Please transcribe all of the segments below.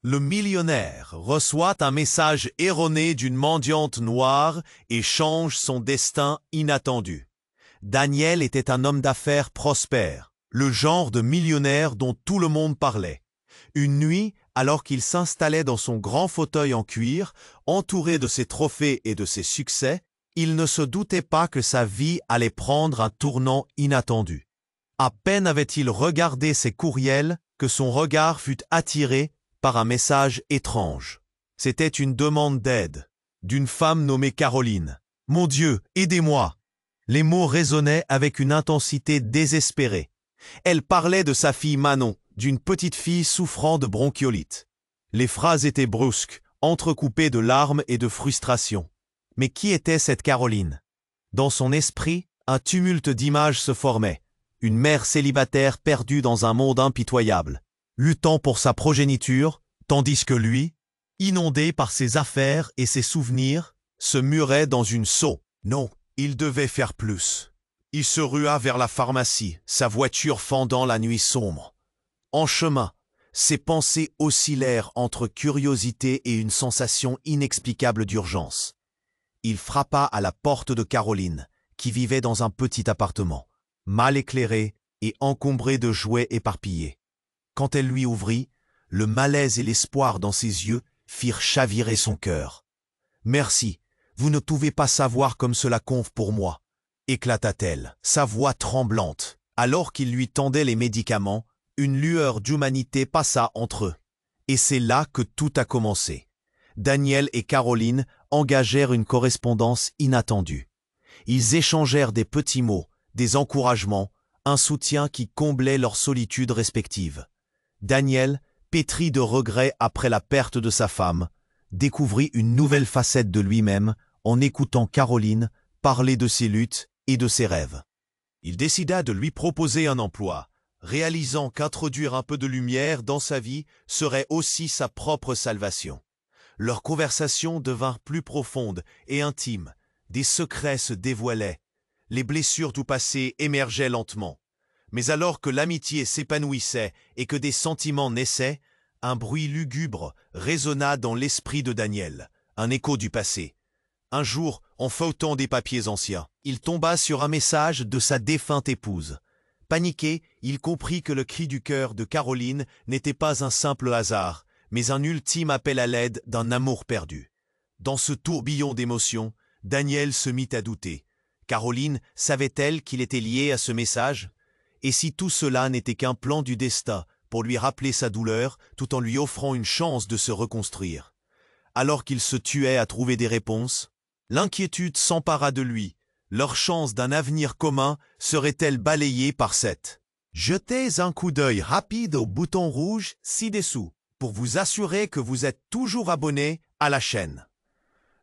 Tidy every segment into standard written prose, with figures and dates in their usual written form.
Le millionnaire reçoit un message erroné d'une mendiante noire et change son destin inattendu. Daniel était un homme d'affaires prospère, le genre de millionnaire dont tout le monde parlait. Une nuit, alors qu'il s'installait dans son grand fauteuil en cuir, entouré de ses trophées et de ses succès, il ne se doutait pas que sa vie allait prendre un tournant inattendu. À peine avait-il regardé ses courriels que son regard fut attiré par un message étrange. C'était une demande d'aide, d'une femme nommée Caroline. « Mon Dieu, aidez-moi !» Les mots résonnaient avec une intensité désespérée. Elle parlait de sa fille Manon, d'une petite fille souffrant de bronchiolite. Les phrases étaient brusques, entrecoupées de larmes et de frustration. Mais qui était cette Caroline? Dans son esprit, un tumulte d'images se formait. Une mère célibataire perdue dans un monde impitoyable, luttant pour sa progéniture, tandis que lui, inondé par ses affaires et ses souvenirs, se murait dans une seau. Non, il devait faire plus. Il se rua vers la pharmacie, sa voiture fendant la nuit sombre. En chemin, ses pensées oscillèrent entre curiosité et une sensation inexplicable d'urgence. Il frappa à la porte de Caroline, qui vivait dans un petit appartement, mal éclairé et encombré de jouets éparpillés. Quand elle lui ouvrit, le malaise et l'espoir dans ses yeux firent chavirer son cœur. « Merci, vous ne pouvez pas savoir comme cela compte pour moi », éclata-t-elle, sa voix tremblante. Alors qu'il lui tendait les médicaments, une lueur d'humanité passa entre eux. Et c'est là que tout a commencé. Daniel et Caroline engagèrent une correspondance inattendue. Ils échangèrent des petits mots, des encouragements, un soutien qui comblait leur solitude respective. Daniel, pétri de regrets après la perte de sa femme, découvrit une nouvelle facette de lui-même en écoutant Caroline parler de ses luttes et de ses rêves. Il décida de lui proposer un emploi, réalisant qu'introduire un peu de lumière dans sa vie serait aussi sa propre salvation. Leur conversation devint plus profonde et intime, des secrets se dévoilaient, les blessures du passé émergeaient lentement. Mais alors que l'amitié s'épanouissait et que des sentiments naissaient, un bruit lugubre résonna dans l'esprit de Daniel, un écho du passé. Un jour, en feuilletant des papiers anciens, il tomba sur un message de sa défunte épouse. Paniqué, il comprit que le cri du cœur de Caroline n'était pas un simple hasard, mais un ultime appel à l'aide d'un amour perdu. Dans ce tourbillon d'émotions, Daniel se mit à douter. Caroline savait-elle qu'il était lié à ce message? Et si tout cela n'était qu'un plan du destin pour lui rappeler sa douleur tout en lui offrant une chance de se reconstruire? Alors qu'il se tuait à trouver des réponses, l'inquiétude s'empara de lui. Leur chance d'un avenir commun serait-elle balayée par cette? Jetez un coup d'œil rapide au bouton rouge ci-dessous pour vous assurer que vous êtes toujours abonné à la chaîne.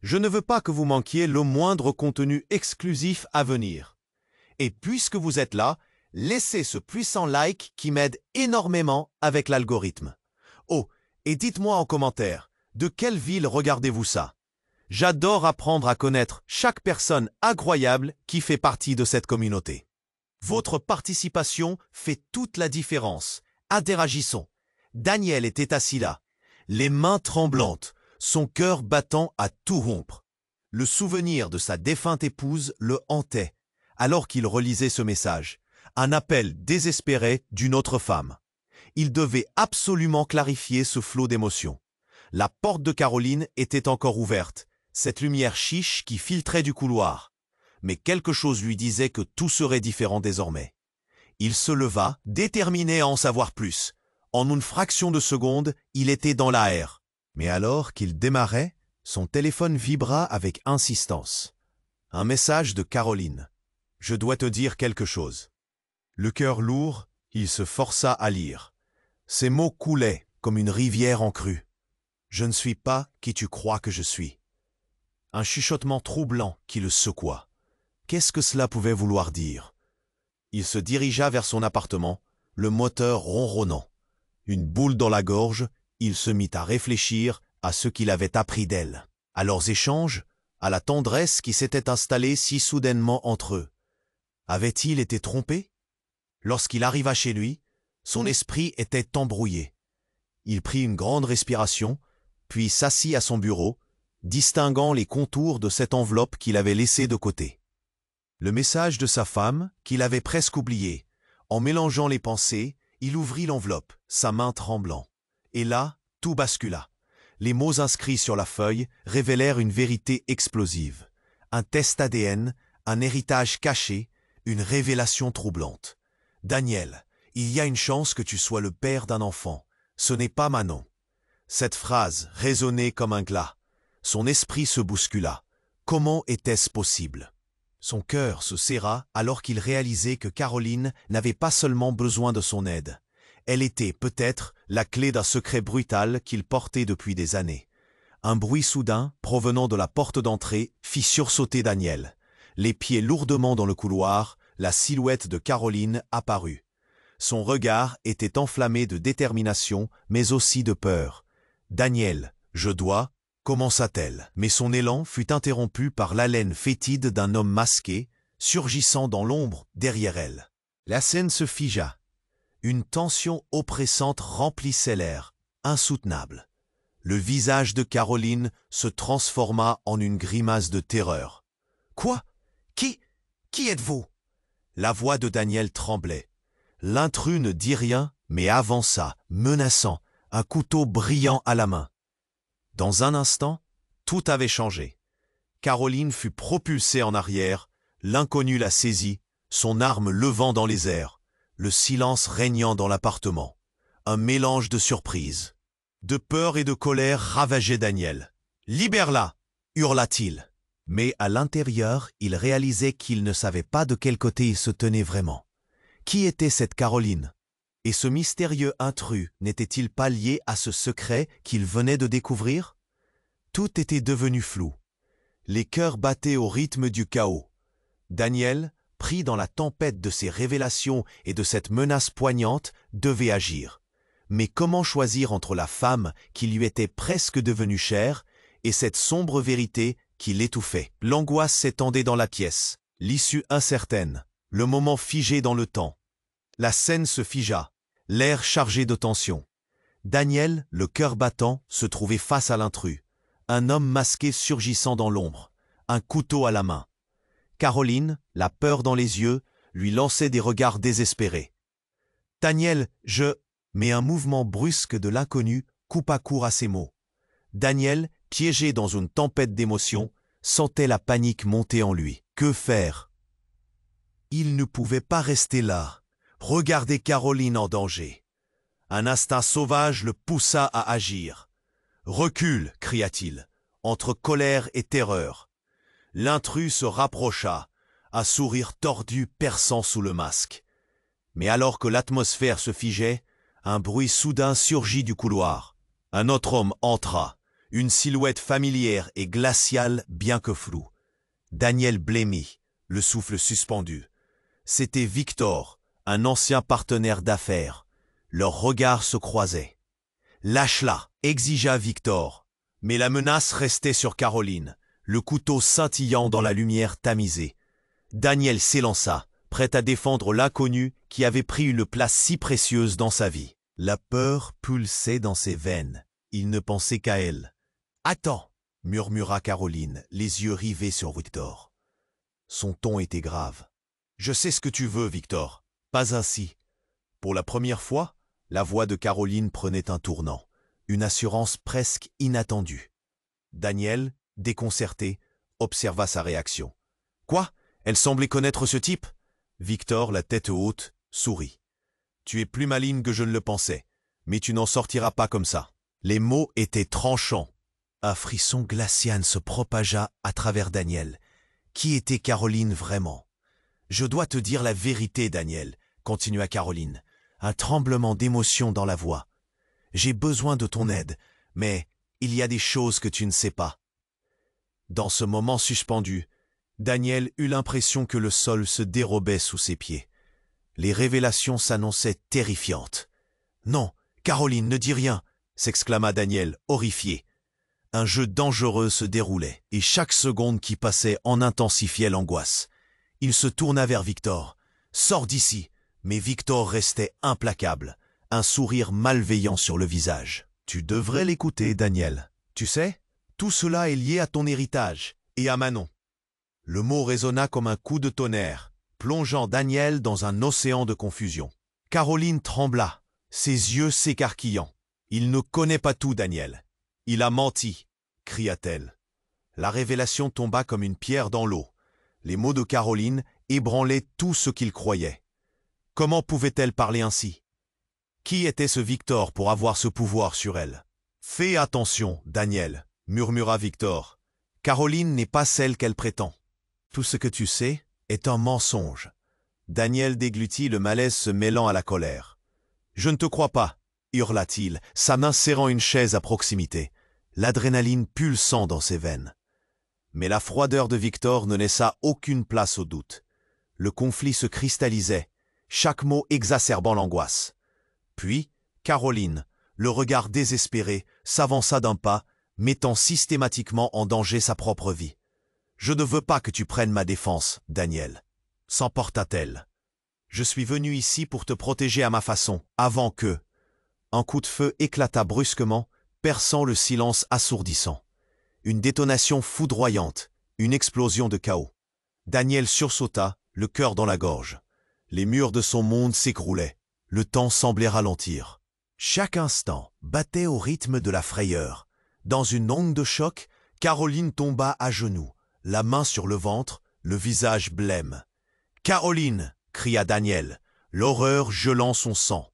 Je ne veux pas que vous manquiez le moindre contenu exclusif à venir. Et puisque vous êtes là, laissez ce puissant like qui m'aide énormément avec l'algorithme. Oh, et dites-moi en commentaire, de quelle ville regardez-vous ça? J'adore apprendre à connaître chaque personne incroyable qui fait partie de cette communauté. Votre participation fait toute la différence. Interagissons. Daniel était assis là, les mains tremblantes, son cœur battant à tout rompre. Le souvenir de sa défunte épouse le hantait, alors qu'il relisait ce message. Un appel désespéré d'une autre femme. Il devait absolument clarifier ce flot d'émotions. La porte de Caroline était encore ouverte, cette lumière chiche qui filtrait du couloir. Mais quelque chose lui disait que tout serait différent désormais. Il se leva, déterminé à en savoir plus. En une fraction de seconde, il était dans l'air. Mais alors qu'il démarrait, son téléphone vibra avec insistance. Un message de Caroline. « Je dois te dire quelque chose. » Le cœur lourd, il se força à lire. Ces mots coulaient comme une rivière en crue. « Je ne suis pas qui tu crois que je suis. » Un chuchotement troublant qui le secoua. Qu'est-ce que cela pouvait vouloir dire? Il se dirigea vers son appartement, le moteur ronronnant. Une boule dans la gorge, il se mit à réfléchir à ce qu'il avait appris d'elle, à leurs échanges, à la tendresse qui s'était installée si soudainement entre eux. Avait-il été trompé? Lorsqu'il arriva chez lui, son esprit était embrouillé. Il prit une grande respiration, puis s'assit à son bureau, distinguant les contours de cette enveloppe qu'il avait laissée de côté. Le message de sa femme, qu'il avait presque oublié. En mélangeant les pensées, il ouvrit l'enveloppe, sa main tremblant. Et là, tout bascula. Les mots inscrits sur la feuille révélèrent une vérité explosive. Un test ADN, un héritage caché, une révélation troublante. « Daniel, il y a une chance que tu sois le père d'un enfant. Ce n'est pas Manon. » Cette phrase résonnait comme un glas. Son esprit se bouscula. Comment était-ce possible? Son cœur se serra alors qu'il réalisait que Caroline n'avait pas seulement besoin de son aide. Elle était peut-être la clé d'un secret brutal qu'il portait depuis des années. Un bruit soudain, provenant de la porte d'entrée, fit sursauter Daniel. Les pieds lourdement dans le couloir, la silhouette de Caroline apparut. Son regard était enflammé de détermination, mais aussi de peur. « Daniel, je dois… » commença-t-elle, mais son élan fut interrompu par l'haleine fétide d'un homme masqué, surgissant dans l'ombre derrière elle. La scène se figea. Une tension oppressante remplissait l'air, insoutenable. Le visage de Caroline se transforma en une grimace de terreur. « Quoi? Qui êtes-vous » La voix de Daniel tremblait. L'intrus ne dit rien, mais avança, menaçant, un couteau brillant à la main. Dans un instant, tout avait changé. Caroline fut propulsée en arrière, l'inconnu la saisit, son arme levant dans les airs, le silence régnant dans l'appartement. Un mélange de surprise, de peur et de colère ravageait Daniel. « Libère-la » hurla-t-il. Mais à l'intérieur, il réalisait qu'il ne savait pas de quel côté il se tenait vraiment. Qui était cette Caroline? Et ce mystérieux intrus n'était-il pas lié à ce secret qu'il venait de découvrir? Tout était devenu flou. Les cœurs battaient au rythme du chaos. Daniel, pris dans la tempête de ces révélations et de cette menace poignante, devait agir. Mais comment choisir entre la femme qui lui était presque devenue chère et cette sombre vérité qui l'étouffait? L'angoisse s'étendait dans la pièce, l'issue incertaine, le moment figé dans le temps. La scène se figea, l'air chargé de tension. Daniel, le cœur battant, se trouvait face à l'intrus. Un homme masqué surgissant dans l'ombre, un couteau à la main. Caroline, la peur dans les yeux, lui lançait des regards désespérés. « Daniel, je… » Mais un mouvement brusque de l'inconnu coupa court à ces mots. Daniel, piégé dans une tempête d'émotions, sentait la panique monter en lui. Que faire? Il ne pouvait pas rester là. Regarder Caroline en danger. Un instinct sauvage le poussa à agir. « Recule » cria-t-il, entre colère et terreur. L'intrus se rapprocha, un sourire tordu perçant sous le masque. Mais alors que l'atmosphère se figeait, un bruit soudain surgit du couloir. Un autre homme entra, une silhouette familière et glaciale bien que floue. Daniel blêmit, le souffle suspendu. C'était Victor, un ancien partenaire d'affaires. Leurs regards se croisaient. « Lâche-la » exigea Victor. Mais la menace restait sur Caroline, le couteau scintillant dans la lumière tamisée. Daniel s'élança, prêt à défendre l'inconnu qui avait pris une place si précieuse dans sa vie. La peur pulsait dans ses veines. Il ne pensait qu'à elle. « Attends » murmura Caroline, les yeux rivés sur Victor. Son ton était grave. « Je sais ce que tu veux, Victor. » Pas ainsi. Pour la première fois, la voix de Caroline prenait un tournant, une assurance presque inattendue. Daniel, déconcerté, observa sa réaction. « Quoi? Elle semblait connaître ce type ?» Victor, la tête haute, sourit. « Tu es plus maligne que je ne le pensais, mais tu n'en sortiras pas comme ça. » Les mots étaient tranchants. Un frisson glacial se propagea à travers Daniel. Qui était Caroline vraiment? « Je dois te dire la vérité, Daniel, » continua Caroline, un tremblement d'émotion dans la voix. « J'ai besoin de ton aide, mais il y a des choses que tu ne sais pas. » Dans ce moment suspendu, Daniel eut l'impression que le sol se dérobait sous ses pieds. Les révélations s'annonçaient terrifiantes. « Non, Caroline, ne dis rien !» s'exclama Daniel, horrifié. Un jeu dangereux se déroulait, et chaque seconde qui passait en intensifiait l'angoisse. Il se tourna vers Victor. « Sors d'ici !» Mais Victor restait implacable, un sourire malveillant sur le visage. « Tu devrais l'écouter, Daniel. Tu sais, tout cela est lié à ton héritage et à Manon. » Le mot résonna comme un coup de tonnerre, plongeant Daniel dans un océan de confusion. Caroline trembla, ses yeux s'écarquillant. « Il ne connaît pas tout, Daniel. Il a menti, » cria-t-elle. La révélation tomba comme une pierre dans l'eau. Les mots de Caroline ébranlaient tout ce qu'il croyait. Comment pouvait-elle parler ainsi? Qui était ce Victor pour avoir ce pouvoir sur elle? « Fais attention, Daniel, » murmura Victor. « Caroline n'est pas celle qu'elle prétend. Tout ce que tu sais est un mensonge. » Daniel déglutit, le malaise se mêlant à la colère. « Je ne te crois pas, » hurla-t-il, sa main serrant une chaise à proximité, l'adrénaline pulsant dans ses veines. Mais la froideur de Victor ne laissa aucune place au doute. Le conflit se cristallisait, chaque mot exacerbant l'angoisse. Puis, Caroline, le regard désespéré, s'avança d'un pas, mettant systématiquement en danger sa propre vie. « Je ne veux pas que tu prennes ma défense, Daniel. » s'emporta-t-elle. « Je suis venu ici pour te protéger à ma façon, avant que... » Un coup de feu éclata brusquement, perçant le silence assourdissant. Une détonation foudroyante, une explosion de chaos. Daniel sursauta, le cœur dans la gorge. Les murs de son monde s'écroulaient. Le temps semblait ralentir. Chaque instant battait au rythme de la frayeur. Dans une onde de choc, Caroline tomba à genoux, la main sur le ventre, le visage blême. « Caroline !» cria Daniel, l'horreur gelant son sang.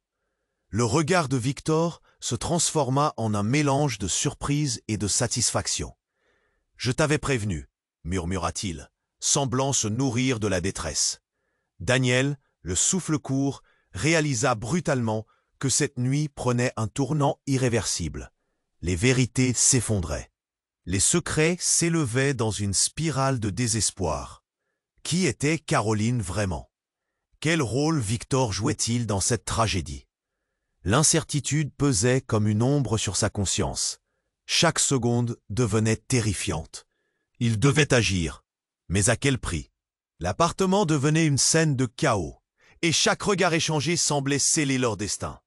Le regard de Victor se transforma en un mélange de surprise et de satisfaction. « Je t'avais prévenu, » murmura-t-il, semblant se nourrir de la détresse. Daniel, le souffle court, réalisa brutalement que cette nuit prenait un tournant irréversible. Les vérités s'effondraient. Les secrets s'élevaient dans une spirale de désespoir. Qui était Caroline vraiment? Quel rôle Victor jouait-il dans cette tragédie? L'incertitude pesait comme une ombre sur sa conscience. Chaque seconde devenait terrifiante. Il devait agir, mais à quel prix? L'appartement devenait une scène de chaos, et chaque regard échangé semblait sceller leur destin.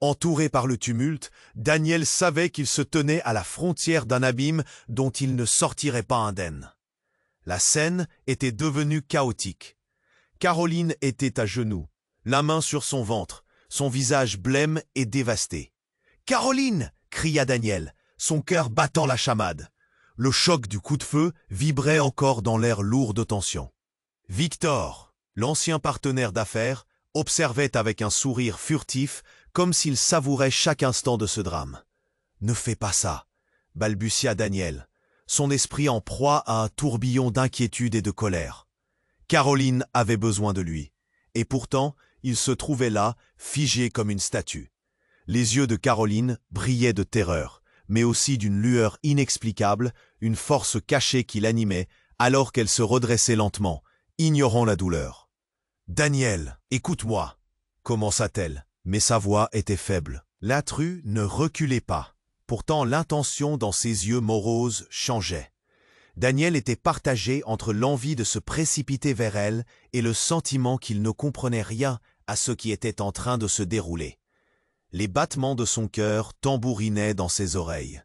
Entouré par le tumulte, Daniel savait qu'il se tenait à la frontière d'un abîme dont il ne sortirait pas indemne. La scène était devenue chaotique. Caroline était à genoux, la main sur son ventre, son visage blême et dévasté. « Caroline !» cria Daniel, son cœur battant la chamade. Le choc du coup de feu vibrait encore dans l'air lourd de tension. Victor, l'ancien partenaire d'affaires, observait avec un sourire furtif, comme s'il savourait chaque instant de ce drame. « Ne fais pas ça !» balbutia Daniel, son esprit en proie à un tourbillon d'inquiétude et de colère. Caroline avait besoin de lui, et pourtant, il se trouvait là, figé comme une statue. Les yeux de Caroline brillaient de terreur, mais aussi d'une lueur inexplicable, une force cachée qui l'animait, alors qu'elle se redressait lentement, ignorant la douleur. « Daniel, écoute-moi » commença-t-elle, mais sa voix était faible. L'intrus ne reculait pas. Pourtant l'intention dans ses yeux moroses changeait. Daniel était partagé entre l'envie de se précipiter vers elle et le sentiment qu'il ne comprenait rien à ce qui était en train de se dérouler. Les battements de son cœur tambourinaient dans ses oreilles.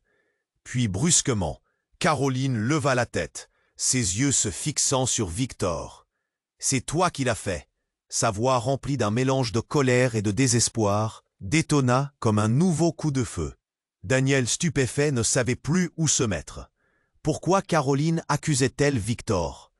Puis brusquement, Caroline leva la tête, ses yeux se fixant sur Victor. « C'est toi qui l'as fait !» Sa voix remplie d'un mélange de colère et de désespoir détonna comme un nouveau coup de feu. Daniel, stupéfait, ne savait plus où se mettre. Pourquoi Caroline accusait-elle Victor?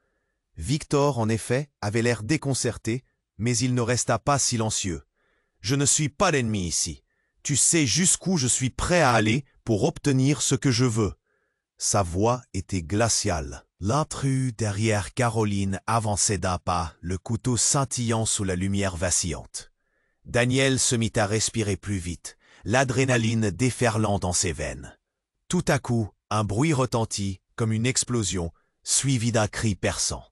Victor, en effet, avait l'air déconcerté, mais il ne resta pas silencieux. « Je ne suis pas l'ennemi ici. Tu sais jusqu'où je suis prêt à aller pour obtenir ce que je veux. » Sa voix était glaciale. L'intrus derrière Caroline avançait d'un pas, le couteau scintillant sous la lumière vacillante. Daniel se mit à respirer plus vite, l'adrénaline déferlant dans ses veines. Tout à coup, un bruit retentit, comme une explosion, suivi d'un cri perçant.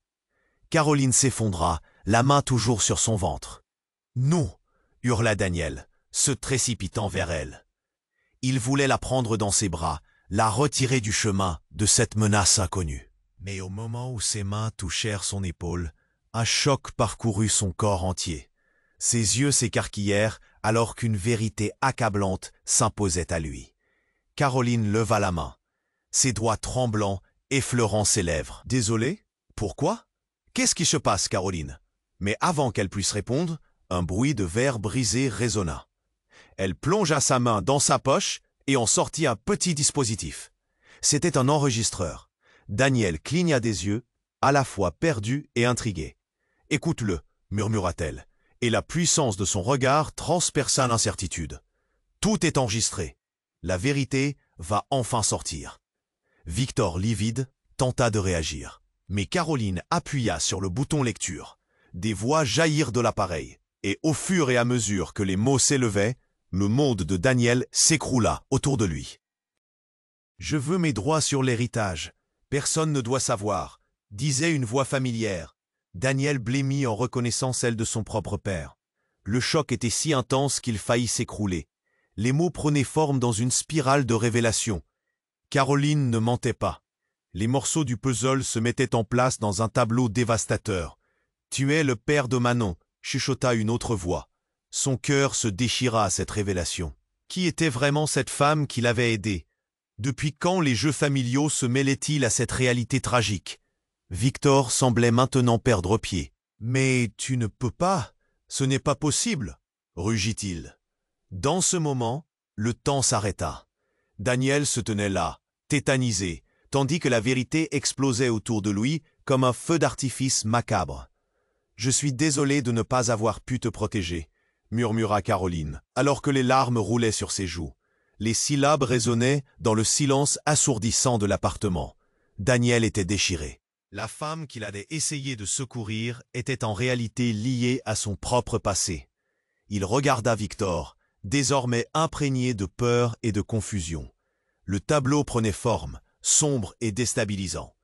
Caroline s'effondra, la main toujours sur son ventre. « Non !» hurla Daniel, se précipitant vers elle. Il voulait la prendre dans ses bras, la retirer du chemin de cette menace inconnue. Mais au moment où ses mains touchèrent son épaule, un choc parcourut son corps entier. Ses yeux s'écarquillèrent, alors qu'une vérité accablante s'imposait à lui. Caroline leva la main, ses doigts tremblants effleurant ses lèvres. « Désolé? Pourquoi? Qu'est-ce qui se passe, Caroline ?» Mais avant qu'elle puisse répondre, un bruit de verre brisé résonna. Elle plongea sa main dans sa poche et en sortit un petit dispositif. C'était un enregistreur. Daniel cligna des yeux, à la fois perdu et intrigué. « Écoute-le, » murmura-t-elle, et la puissance de son regard transperça l'incertitude. « Tout est enregistré. La vérité va enfin sortir. » Victor, livide, tenta de réagir. Mais Caroline appuya sur le bouton lecture. Des voix jaillirent de l'appareil, et au fur et à mesure que les mots s'élevaient, le monde de Daniel s'écroula autour de lui. « Je veux mes droits sur l'héritage. Personne ne doit savoir, » disait une voix familière. Daniel blêmit en reconnaissant celle de son propre père. Le choc était si intense qu'il faillit s'écrouler. Les mots prenaient forme dans une spirale de révélation. Caroline ne mentait pas. Les morceaux du puzzle se mettaient en place dans un tableau dévastateur. « Tu es le père de Manon », chuchota une autre voix. Son cœur se déchira à cette révélation. Qui était vraiment cette femme qui l'avait aidé? Depuis quand les jeux familiaux se mêlaient-ils à cette réalité tragique? Victor semblait maintenant perdre pied. « Mais tu ne peux pas, ce n'est pas possible » rugit-il. Dans ce moment, le temps s'arrêta. Daniel se tenait là, tétanisé, tandis que la vérité explosait autour de lui comme un feu d'artifice macabre. « Je suis désolé de ne pas avoir pu te protéger » murmura Caroline, alors que les larmes roulaient sur ses joues. Les syllabes résonnaient dans le silence assourdissant de l'appartement. Daniel était déchiré. La femme qu'il avait essayé de secourir était en réalité liée à son propre passé. Il regarda Victor, désormais imprégné de peur et de confusion. Le tableau prenait forme, sombre et déstabilisant.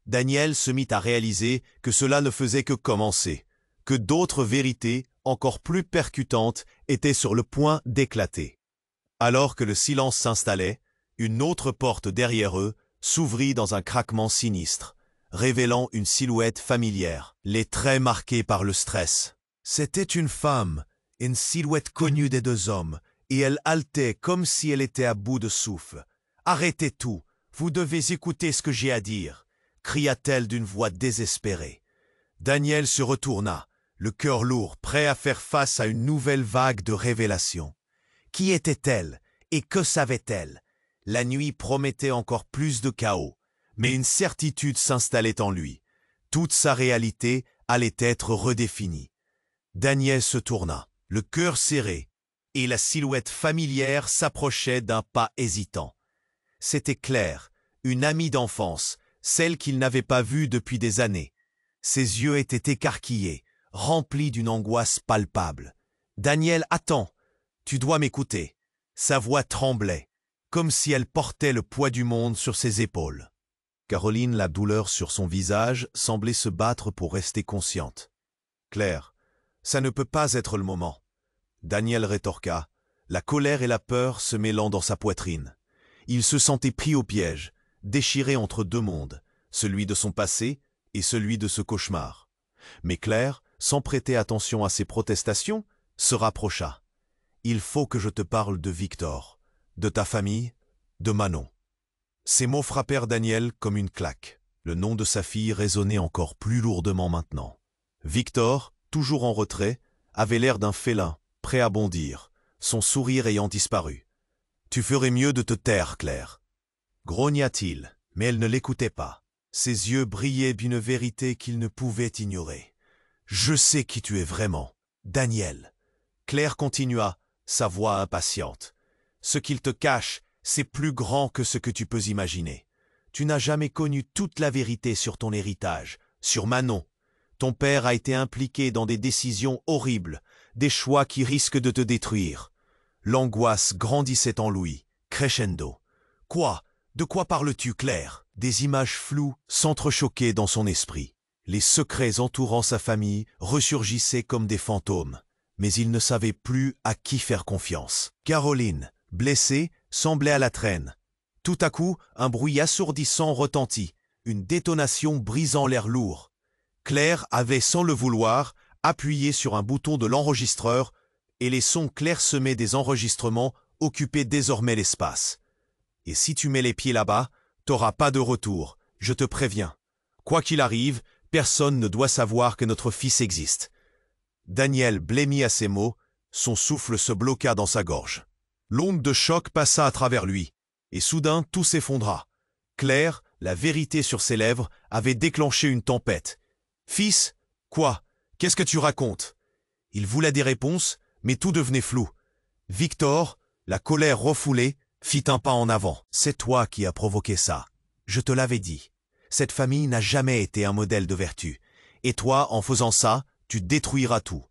Daniel se mit à réaliser que cela ne faisait que commencer, que d'autres vérités, encore plus percutantes, étaient sur le point d'éclater. Alors que le silence s'installait, une autre porte derrière eux s'ouvrit dans un craquement sinistre, révélant une silhouette familière, les traits marqués par le stress. C'était une femme, une silhouette connue des deux hommes, et elle haletait comme si elle était à bout de souffle. « Arrêtez tout, vous devez écouter ce que j'ai à dire » cria-t-elle d'une voix désespérée. Daniel se retourna, le cœur lourd, prêt à faire face à une nouvelle vague de révélations. Qui était-elle et que savait-elle? La nuit promettait encore plus de chaos, mais une certitude s'installait en lui. Toute sa réalité allait être redéfinie. Daniel se tourna, le cœur serré, et la silhouette familière s'approchait d'un pas hésitant. C'était Claire, une amie d'enfance, celle qu'il n'avait pas vue depuis des années. Ses yeux étaient écarquillés, remplis d'une angoisse palpable. « Daniel, attends, tu dois m'écouter. » Sa voix tremblait, comme si elle portait le poids du monde sur ses épaules. Caroline, la douleur sur son visage, semblait se battre pour rester consciente. « Claire, ça ne peut pas être le moment. » Daniel rétorqua, la colère et la peur se mêlant dans sa poitrine. Il se sentait pris au piège, déchiré entre deux mondes, celui de son passé et celui de ce cauchemar. Mais Claire, sans prêter attention à ses protestations, se rapprocha. « Il faut que je te parle de Victor, de ta famille, de Manon. » Ces mots frappèrent Daniel comme une claque. Le nom de sa fille résonnait encore plus lourdement maintenant. Victor, toujours en retrait, avait l'air d'un félin, prêt à bondir, son sourire ayant disparu. « Tu ferais mieux de te taire, Claire. » Grogna-t-il, mais elle ne l'écoutait pas. Ses yeux brillaient d'une vérité qu'il ne pouvait ignorer. « Je sais qui tu es vraiment, Daniel. » Claire continua, sa voix impatiente. « Ce qu'il te cache, c'est plus grand que ce que tu peux imaginer. Tu n'as jamais connu toute la vérité sur ton héritage, sur Manon. Ton père a été impliqué dans des décisions horribles, des choix qui risquent de te détruire. » L'angoisse grandissait en lui, crescendo. « Quoi? De quoi parles-tu, Claire ?» Des images floues s'entrechoquaient dans son esprit. Les secrets entourant sa famille ressurgissaient comme des fantômes, mais il ne savait plus à qui faire confiance. Caroline, blessée, semblait à la traîne. Tout à coup, un bruit assourdissant retentit, une détonation brisant l'air lourd. Claire avait, sans le vouloir, appuyé sur un bouton de l'enregistreur et les sons clairsemés des enregistrements occupaient désormais l'espace. Et si tu mets les pieds là-bas, t'auras pas de retour, je te préviens. Quoi qu'il arrive, personne ne doit savoir que notre fils existe. Daniel blêmit à ces mots, son souffle se bloqua dans sa gorge. L'onde de choc passa à travers lui, et soudain tout s'effondra. Claire, la vérité sur ses lèvres, avait déclenché une tempête. « Fils, quoi? Qu'est-ce que tu racontes ?» Il voulait des réponses, mais tout devenait flou. Victor, la colère refoulée, fit un pas en avant. « C'est toi qui as provoqué ça. Je te l'avais dit. Cette famille n'a jamais été un modèle de vertu. Et toi, en faisant ça, tu détruiras tout. »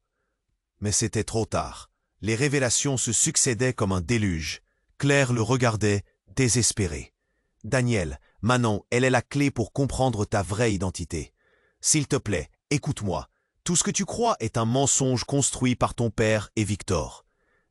Mais c'était trop tard. Les révélations se succédaient comme un déluge. Claire le regardait, désespérée. « Daniel, Manon, elle est la clé pour comprendre ta vraie identité. S'il te plaît, écoute-moi. Tout ce que tu crois est un mensonge construit par ton père et Victor. »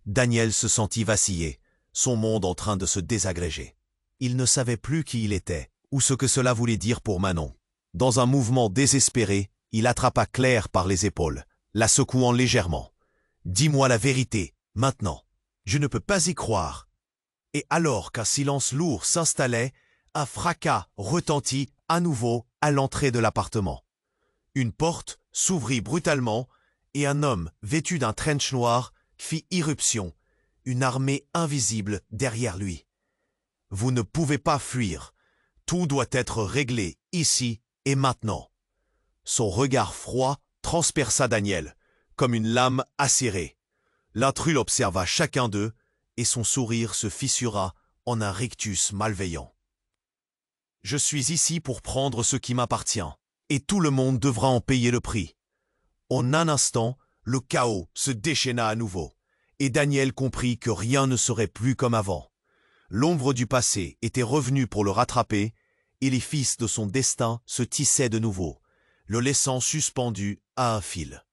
Daniel se sentit vaciller, son monde en train de se désagréger. Il ne savait plus qui il était, ou ce que cela voulait dire pour Manon. Dans un mouvement désespéré, il attrapa Claire par les épaules, la secouant légèrement. « Dis-moi la vérité, maintenant. Je ne peux pas y croire. » Et alors qu'un silence lourd s'installait, un fracas retentit à nouveau à l'entrée de l'appartement. Une porte s'ouvrit brutalement et un homme vêtu d'un trench noir fit irruption, une armée invisible derrière lui. « Vous ne pouvez pas fuir. Tout doit être réglé ici et maintenant. » Son regard froid transperça Daniel, comme une lame acérée. L'intrus l'observa chacun d'eux, et son sourire se fissura en un rictus malveillant. « Je suis ici pour prendre ce qui m'appartient, et tout le monde devra en payer le prix. » En un instant, le chaos se déchaîna à nouveau, et Daniel comprit que rien ne serait plus comme avant. L'ombre du passé était revenue pour le rattraper, et les fils de son destin se tissaient de nouveau, le laissant suspendu à un fil.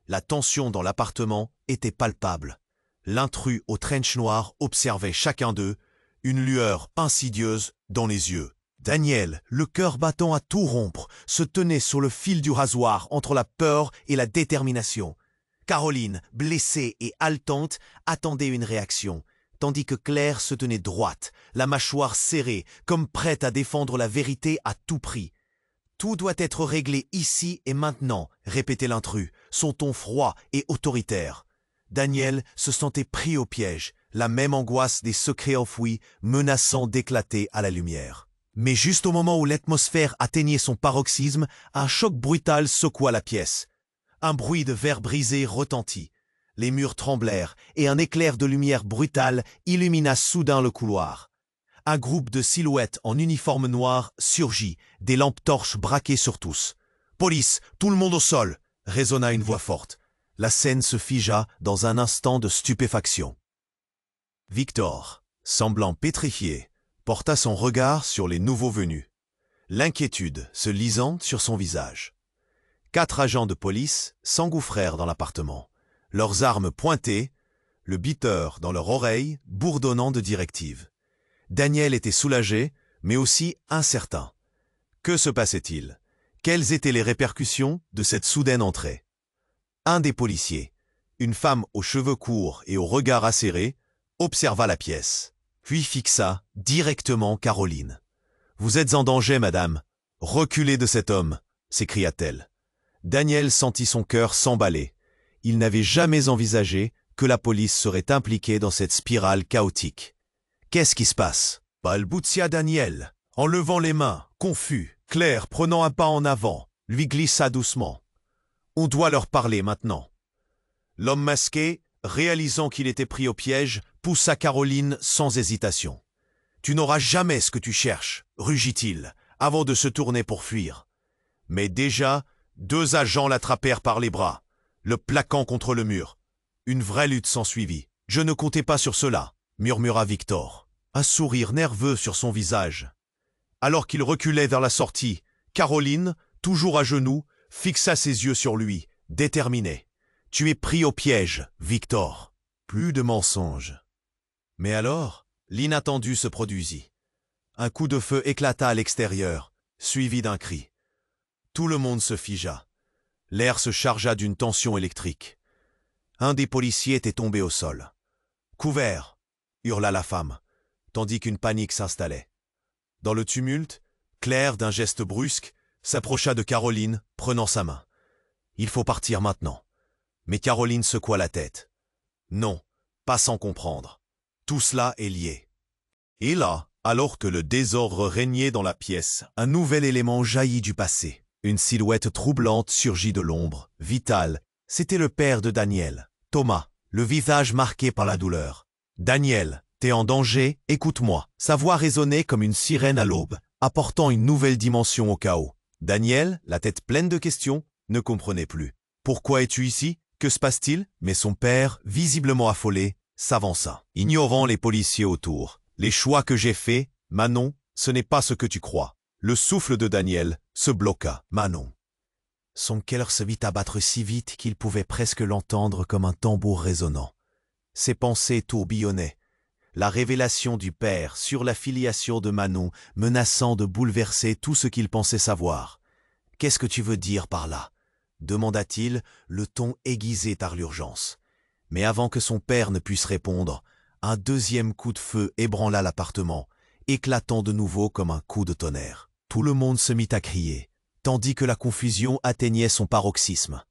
La tension dans l'appartement était palpable. L'intrus au trench noir observait chacun d'eux, une lueur insidieuse dans les yeux. Daniel, le cœur battant à tout rompre, se tenait sur le fil du rasoir entre la peur et la détermination. Caroline, blessée et haletante, attendait une réaction, tandis que Claire se tenait droite, la mâchoire serrée, comme prête à défendre la vérité à tout prix. « Tout doit être réglé ici et maintenant », répétait l'intrus, son ton froid et autoritaire. Daniel se sentait pris au piège, la même angoisse des secrets enfouis menaçant d'éclater à la lumière. Mais juste au moment où l'atmosphère atteignait son paroxysme, un choc brutal secoua la pièce. Un bruit de verre brisé retentit. Les murs tremblèrent et un éclair de lumière brutale illumina soudain le couloir. Un groupe de silhouettes en uniforme noir surgit, des lampes torches braquées sur tous. « Police, tout le monde au sol !» résonna une voix forte. La scène se figea dans un instant de stupéfaction. Victor, semblant pétrifié, porta son regard sur les nouveaux venus, l'inquiétude se lisant sur son visage. 4 agents de police s'engouffrèrent dans l'appartement, leurs armes pointées, le beater dans leur oreille, bourdonnant de directives. Daniel était soulagé, mais aussi incertain. Que se passait-il? Quelles étaient les répercussions de cette soudaine entrée? Un des policiers, une femme aux cheveux courts et au regard acéré, observa la pièce, puis fixa directement Caroline. « Vous êtes en danger, madame. Reculez de cet homme !» s'écria-t-elle. Daniel sentit son cœur s'emballer. Il n'avait jamais envisagé que la police serait impliquée dans cette spirale chaotique. « Qu'est-ce qui se passe ?» balbutia Daniel, en levant les mains, confus. Claire, prenant un pas en avant, lui glissa doucement. « On doit leur parler maintenant. » L'homme masqué, réalisant qu'il était pris au piège, poussa Caroline sans hésitation. « Tu n'auras jamais ce que tu cherches, » rugit-il, avant de se tourner pour fuir. Mais déjà, 2 agents l'attrapèrent par les bras, le plaquant contre le mur. Une vraie lutte s'ensuivit. « Je ne comptais pas sur cela, » murmura Victor, un sourire nerveux sur son visage. Alors qu'il reculait vers la sortie, Caroline, toujours à genoux, fixa ses yeux sur lui, déterminée. « Tu es pris au piège, Victor. » Plus de mensonges. Mais alors, l'inattendu se produisit. Un coup de feu éclata à l'extérieur, suivi d'un cri. Tout le monde se figea. L'air se chargea d'une tension électrique. Un des policiers était tombé au sol. « Couvert !» hurla la femme, tandis qu'une panique s'installait. Dans le tumulte, Claire, d'un geste brusque, s'approcha de Caroline, prenant sa main. « Il faut partir maintenant. » Mais Caroline secoua la tête. « Non, pas sans comprendre. Tout cela est lié. » Et là, alors que le désordre régnait dans la pièce, un nouvel élément jaillit du passé. Une silhouette troublante surgit de l'ombre, vitale. C'était le père de Daniel, Thomas, le visage marqué par la douleur. « Daniel, t'es en danger, écoute-moi. » Sa voix résonnait comme une sirène à l'aube, apportant une nouvelle dimension au chaos. Daniel, la tête pleine de questions, ne comprenait plus. « Pourquoi es-tu ici? Que se passe-t-il » Mais son père, visiblement affolé, s'avança, ignorant les policiers autour. « Les choix que j'ai faits, Manon, ce n'est pas ce que tu crois. » Le souffle de Daniel se bloqua. Manon. Son cœur se vit abattre si vite qu'il pouvait presque l'entendre comme un tambour résonnant. Ses pensées tourbillonnaient. La révélation du père sur la filiation de Manon menaçant de bouleverser tout ce qu'il pensait savoir. « Qu'est-ce que tu veux dire par là ?» demanda-t-il, le ton aiguisé par l'urgence. Mais avant que son père ne puisse répondre, un deuxième coup de feu ébranla l'appartement, éclatant de nouveau comme un coup de tonnerre. Tout le monde se mit à crier, tandis que la confusion atteignait son paroxysme.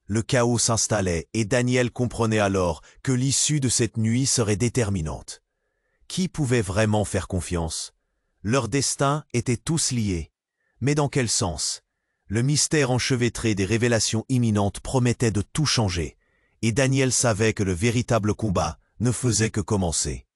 Le chaos s'installait et Daniel comprenait alors que l'issue de cette nuit serait déterminante. Qui pouvait vraiment faire confiance? Leurs destins étaient tous liés. Mais dans quel sens? Le mystère enchevêtré des révélations imminentes promettait de tout changer, et Daniel savait que le véritable combat ne faisait que commencer.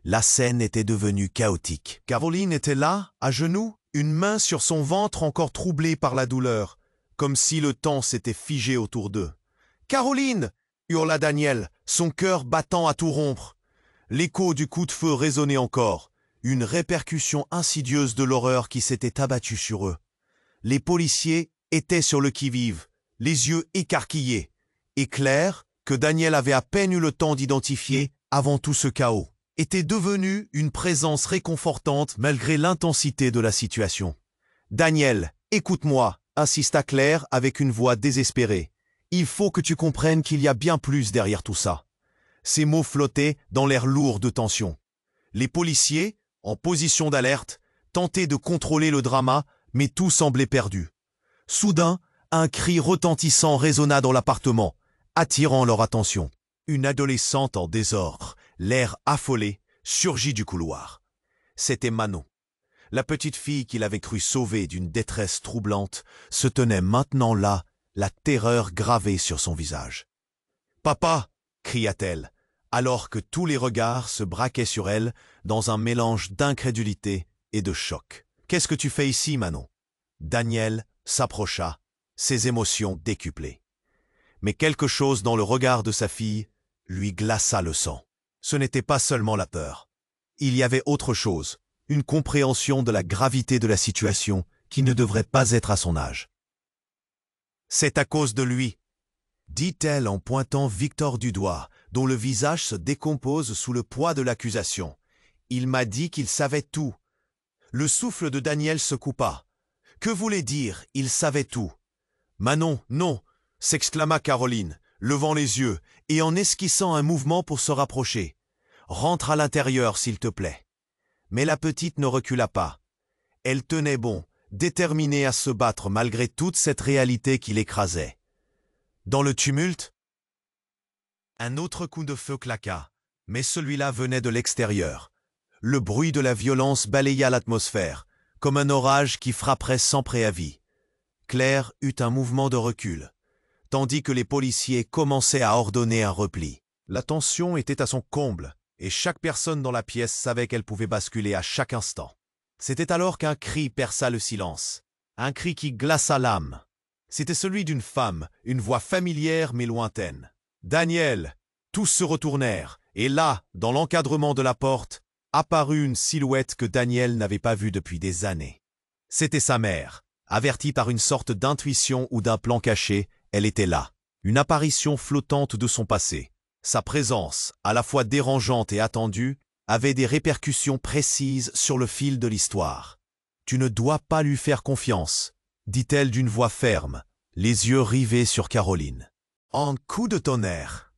La scène était devenue chaotique. Caroline était là, à genoux, une main sur son ventre encore troublée par la douleur, comme si le temps s'était figé autour d'eux. « Caroline !» hurla Daniel, son cœur battant à tout rompre. L'écho du coup de feu résonnait encore, une répercussion insidieuse de l'horreur qui s'était abattue sur eux. Les policiers étaient sur le qui-vive, les yeux écarquillés, et Claire, que Daniel avait à peine eu le temps d'identifier avant tout ce chaos, était devenue une présence réconfortante malgré l'intensité de la situation. « Daniel, écoute-moi » insista Claire avec une voix désespérée. « Il faut que tu comprennes qu'il y a bien plus derrière tout ça. » Ces mots flottaient dans l'air lourd de tension. Les policiers, en position d'alerte, tentaient de contrôler le drama, mais tout semblait perdu. Soudain, un cri retentissant résonna dans l'appartement, attirant leur attention. Une adolescente en désordre, l'air affolé, surgit du couloir. C'était Manon. La petite fille qu'il avait cru sauvée d'une détresse troublante se tenait maintenant là, la terreur gravée sur son visage. « Papa !» cria-t-elle, alors que tous les regards se braquaient sur elle dans un mélange d'incrédulité et de choc. « Qu'est-ce que tu fais ici, Manon ?» Daniel s'approcha, ses émotions décuplées. Mais quelque chose dans le regard de sa fille lui glaça le sang. Ce n'était pas seulement la peur. Il y avait autre chose, une compréhension de la gravité de la situation qui ne devrait pas être à son âge. « C'est à cause de lui !» dit-elle en pointant Victor du doigt, dont le visage se décompose sous le poids de l'accusation. « Il m'a dit qu'il savait tout. » Le souffle de Daniel se coupa. Que voulait dire « il savait tout » ? « Manon, non !» s'exclama Caroline, levant les yeux et en esquissant un mouvement pour se rapprocher. « Rentre à l'intérieur, s'il te plaît. » Mais la petite ne recula pas. Elle tenait bon, déterminée à se battre malgré toute cette réalité qui l'écrasait. Dans le tumulte, un autre coup de feu claqua, mais celui-là venait de l'extérieur. Le bruit de la violence balaya l'atmosphère, comme un orage qui frapperait sans préavis. Claire eut un mouvement de recul, tandis que les policiers commençaient à ordonner un repli. La tension était à son comble, et chaque personne dans la pièce savait qu'elle pouvait basculer à chaque instant. C'était alors qu'un cri perça le silence, un cri qui glaça l'âme. C'était celui d'une femme, une voix familière mais lointaine. « Daniel !» Tous se retournèrent, et là, dans l'encadrement de la porte, apparut une silhouette que Daniel n'avait pas vue depuis des années. C'était sa mère. Avertie par une sorte d'intuition ou d'un plan caché, elle était là, une apparition flottante de son passé. Sa présence, à la fois dérangeante et attendue, avait des répercussions précises sur le fil de l'histoire. « Tu ne dois pas lui faire confiance », dit-elle d'une voix ferme, les yeux rivés sur Caroline. En coup de tonnerre,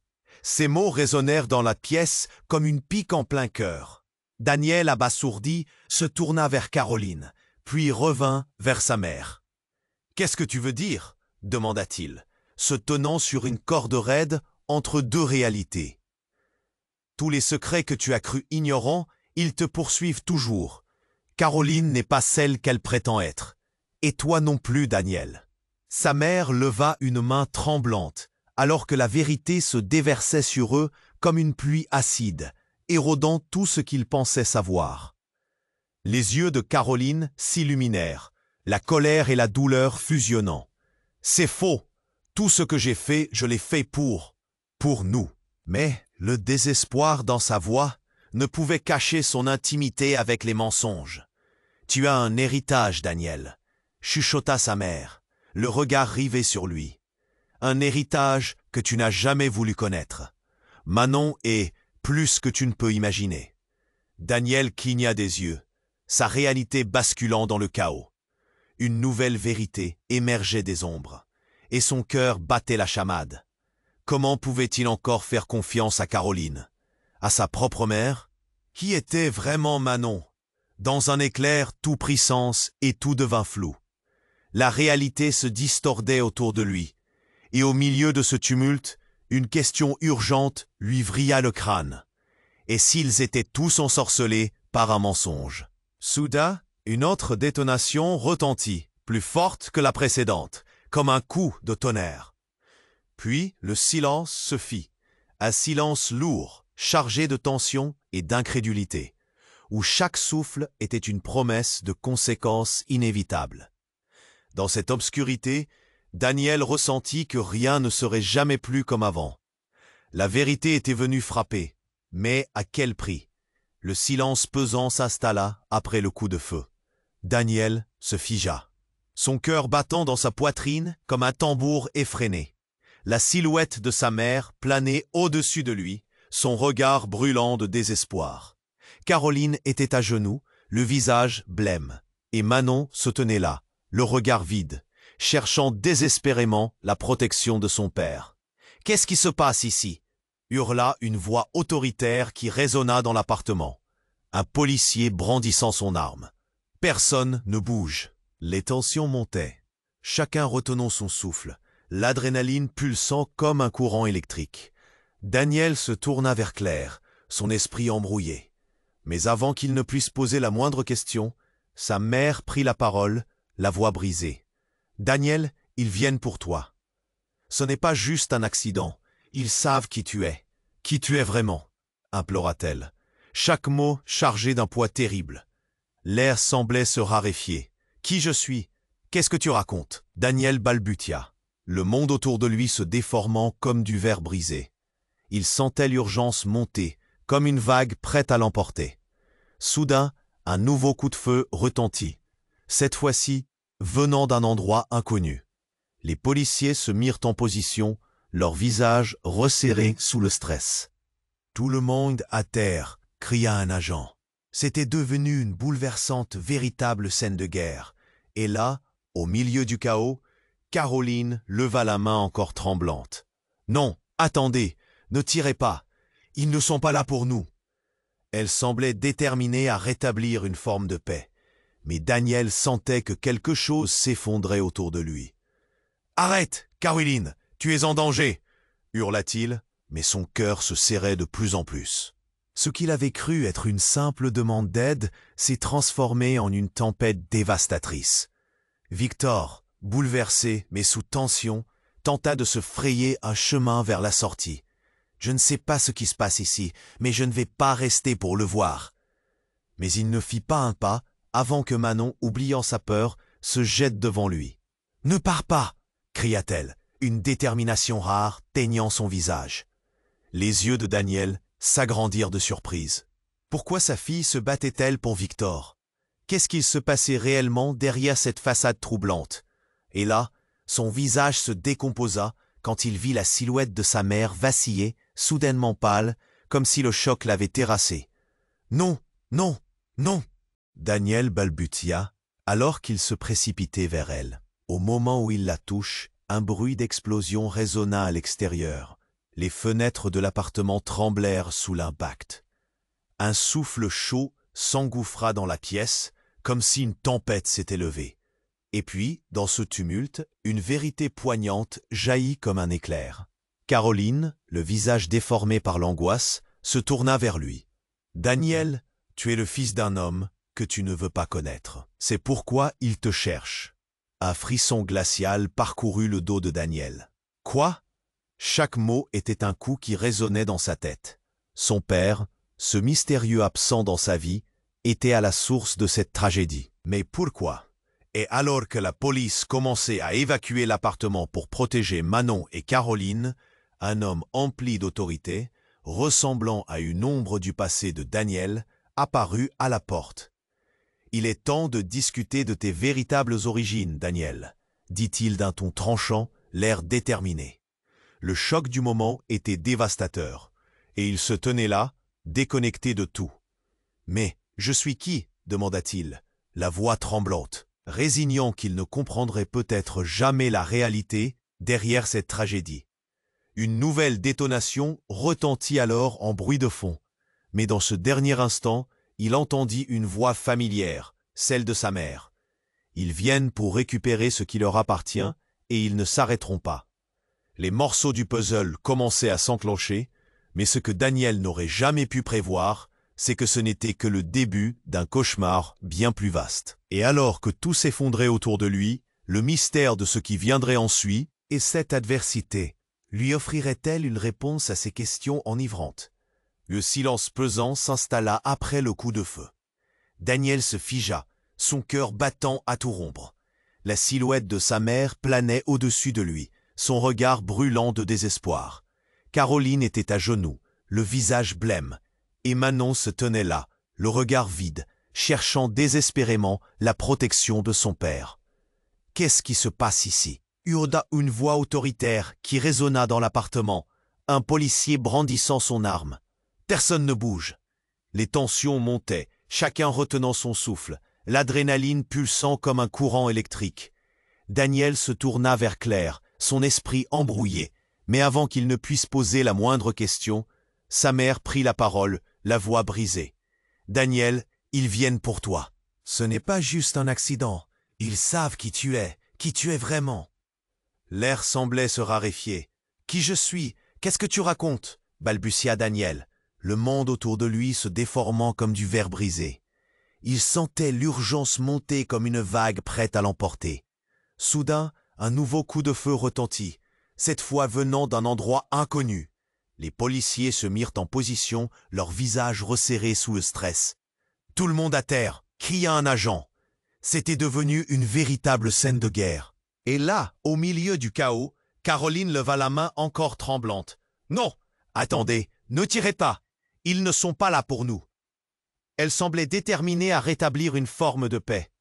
Ces mots résonnèrent dans la pièce comme une pique en plein cœur. Daniel, abasourdi, se tourna vers Caroline, puis revint vers sa mère. « Qu'est-ce que tu veux dire ?» demanda-t-il, se tenant sur une corde raide entre deux réalités. « Tous les secrets que tu as crus ignorants, ils te poursuivent toujours. Caroline n'est pas celle qu'elle prétend être. Et toi non plus, Daniel. » Sa mère leva une main tremblante, alors que la vérité se déversait sur eux comme une pluie acide, érodant tout ce qu'ils pensaient savoir. Les yeux de Caroline s'illuminèrent, la colère et la douleur fusionnant. « C'est faux. Tout ce que j'ai fait, je l'ai fait pour nous. » Mais le désespoir dans sa voix ne pouvait cacher son intimité avec les mensonges. « Tu as un héritage, Daniel, » chuchota sa mère, le regard rivé sur lui. « Un héritage que tu n'as jamais voulu connaître. Manon est plus que tu ne peux imaginer. » Daniel cligna des yeux, sa réalité basculant dans le chaos. Une nouvelle vérité émergeait des ombres, et son cœur battait la chamade. Comment pouvait-il encore faire confiance à Caroline? À sa propre mère? Qui était vraiment Manon? Dans un éclair, tout prit sens et tout devint flou. La réalité se distordait autour de lui, et au milieu de ce tumulte, une question urgente lui vrilla le crâne. Et s'ils étaient tous ensorcelés par un mensonge? Soudain, une autre détonation retentit, plus forte que la précédente, comme un coup de tonnerre. Puis le silence se fit, un silence lourd, chargé de tension et d'incrédulité, où chaque souffle était une promesse de conséquences inévitables. Dans cette obscurité, Daniel ressentit que rien ne serait jamais plus comme avant. La vérité était venue frapper, mais à quel prix? Le silence pesant s'installa après le coup de feu. Daniel se figea, son cœur battant dans sa poitrine comme un tambour effréné. La silhouette de sa mère planait au-dessus de lui, son regard brûlant de désespoir. Caroline était à genoux, le visage blême, et Manon se tenait là, le regard vide, cherchant désespérément la protection de son père. « Qu'est-ce qui se passe ici ?» hurla une voix autoritaire qui résonna dans l'appartement. Un policier brandissant son arme. Personne ne bouge. Les tensions montaient. Chacun retenant son souffle, l'adrénaline pulsant comme un courant électrique. Daniel se tourna vers Claire, son esprit embrouillé. Mais avant qu'il ne puisse poser la moindre question, sa mère prit la parole, la voix brisée. « Daniel, ils viennent pour toi. Ce n'est pas juste un accident. Ils savent qui tu es vraiment, » implora-t-elle, chaque mot chargé d'un poids terrible. L'air semblait se raréfier. « Qui je suis? Qu'est-ce que tu racontes ?» Daniel balbutia, le monde autour de lui se déformant comme du verre brisé. Il sentait l'urgence monter, comme une vague prête à l'emporter. Soudain, un nouveau coup de feu retentit, cette fois-ci venant d'un endroit inconnu. Les policiers se mirent en position, leurs visages resserrés sous le stress. « Tout le monde à terre !» cria un agent. C'était devenu une bouleversante, véritable scène de guerre. Et là, au milieu du chaos, Caroline leva la main encore tremblante. « Non, attendez, ne tirez pas. Ils ne sont pas là pour nous. » Elle semblait déterminée à rétablir une forme de paix. Mais Daniel sentait que quelque chose s'effondrait autour de lui. « Arrête, Caroline, tu es en danger !» hurla-t-il, mais son cœur se serrait de plus en plus. Ce qu'il avait cru être une simple demande d'aide s'est transformé en une tempête dévastatrice. Victor, bouleversé mais sous tension, tenta de se frayer un chemin vers la sortie. « Je ne sais pas ce qui se passe ici, mais je ne vais pas rester pour le voir. » Mais il ne fit pas un pas avant que Manon, oubliant sa peur, se jette devant lui. « Ne pars pas !» cria-t-elle, une détermination rare teignant son visage. Les yeux de Daniel s'agrandirent de surprise. Pourquoi sa fille se battait-elle pour Victor? Qu'est-ce qu'il se passait réellement derrière cette façade troublante? Et là, son visage se décomposa quand il vit la silhouette de sa mère vaciller, soudainement pâle, comme si le choc l'avait terrassé. « Non, non, non !» Daniel balbutia, alors qu'il se précipitait vers elle. Au moment où il la touche, un bruit d'explosion résonna à l'extérieur. Les fenêtres de l'appartement tremblèrent sous l'impact. Un souffle chaud s'engouffra dans la pièce, comme si une tempête s'était levée. Et puis, dans ce tumulte, une vérité poignante jaillit comme un éclair. Caroline, le visage déformé par l'angoisse, se tourna vers lui. « Daniel, tu es le fils d'un homme que tu ne veux pas connaître. C'est pourquoi il te cherche. » Un frisson glacial parcourut le dos de Daniel. Quoi? Chaque mot était un coup qui résonnait dans sa tête. Son père, ce mystérieux absent dans sa vie, était à la source de cette tragédie. Mais pourquoi? Et alors que la police commençait à évacuer l'appartement pour protéger Manon et Caroline, un homme empli d'autorité, ressemblant à une ombre du passé de Daniel, apparut à la porte. « Il est temps de discuter de tes véritables origines, Daniel, » dit-il d'un ton tranchant, l'air déterminé. Le choc du moment était dévastateur, et il se tenait là, déconnecté de tout. « Mais je suis qui ?» demanda-t-il, la voix tremblante, résignant qu'il ne comprendrait peut-être jamais la réalité derrière cette tragédie. Une nouvelle détonation retentit alors en bruit de fond, mais dans ce dernier instant, il entendit une voix familière, celle de sa mère. Ils viennent pour récupérer ce qui leur appartient et ils ne s'arrêteront pas. Les morceaux du puzzle commençaient à s'enclencher, mais ce que Daniel n'aurait jamais pu prévoir, c'est que ce n'était que le début d'un cauchemar bien plus vaste. Et alors que tout s'effondrait autour de lui, le mystère de ce qui viendrait ensuite et cette adversité lui offrirait-elle une réponse à ses questions enivrantes? Le silence pesant s'installa après le coup de feu. Daniel se figea, son cœur battant à tout rompre. La silhouette de sa mère planait au-dessus de lui, son regard brûlant de désespoir. Caroline était à genoux, le visage blême, et Manon se tenait là, le regard vide, cherchant désespérément la protection de son père. « Qu'est-ce qui se passe ici ?» hurla une voix autoritaire qui résonna dans l'appartement, un policier brandissant son arme. Personne ne bouge. Les tensions montaient, chacun retenant son souffle, l'adrénaline pulsant comme un courant électrique. Daniel se tourna vers Claire, son esprit embrouillé, mais avant qu'il ne puisse poser la moindre question, sa mère prit la parole, la voix brisée. « Daniel, ils viennent pour toi. Ce n'est pas juste un accident. Ils savent qui tu es vraiment. » L'air semblait se raréfier. « Qui je suis? Qu'est-ce que tu racontes ?» balbutia Daniel, le monde autour de lui se déformant comme du verre brisé. Il sentait l'urgence monter comme une vague prête à l'emporter. Soudain, un nouveau coup de feu retentit, cette fois venant d'un endroit inconnu. Les policiers se mirent en position, leurs visages resserrés sous le stress. « Tout le monde à terre !» cria un agent. C'était devenu une véritable scène de guerre. Et là, au milieu du chaos, Caroline leva la main encore tremblante. « Non! Attendez, ne tirez pas! Ils ne sont pas là pour nous. » Elle semblait déterminée à rétablir une forme de paix.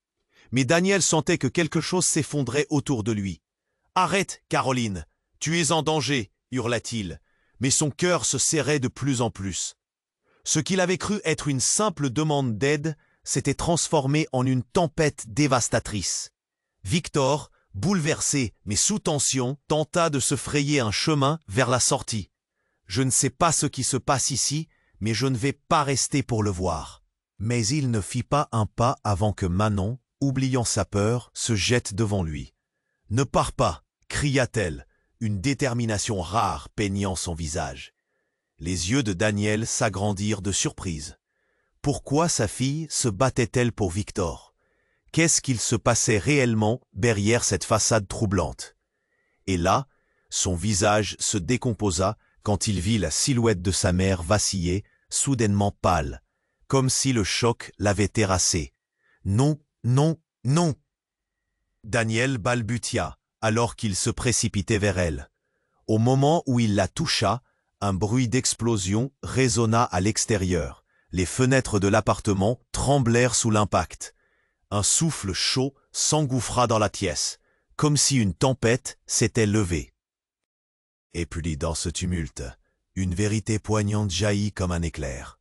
Mais Daniel sentait que quelque chose s'effondrait autour de lui. « Arrête, Caroline! Tu es en danger !» hurla-t-il. Mais son cœur se serrait de plus en plus. Ce qu'il avait cru être une simple demande d'aide s'était transformé en une tempête dévastatrice. Victor, bouleversé mais sous tension, tenta de se frayer un chemin vers la sortie. « Je ne sais pas ce qui se passe ici, mais je ne vais pas rester pour le voir. » Mais il ne fit pas un pas avant que Manon, oubliant sa peur, se jette devant lui. « Ne pars pas !» cria-t-elle, une détermination rare peignant son visage. Les yeux de Daniel s'agrandirent de surprise. Pourquoi sa fille se battait-elle pour Victor? Qu'est-ce qu'il se passait réellement derrière cette façade troublante? Et là, son visage se décomposa quand il vit la silhouette de sa mère vaciller, soudainement pâle, comme si le choc l'avait terrassé. « Non, non, non !» Daniel balbutia, alors qu'il se précipitait vers elle. Au moment où il la toucha, un bruit d'explosion résonna à l'extérieur. Les fenêtres de l'appartement tremblèrent sous l'impact. Un souffle chaud s'engouffra dans la pièce, comme si une tempête s'était levée. Et puis dans ce tumulte, une vérité poignante jaillit comme un éclair.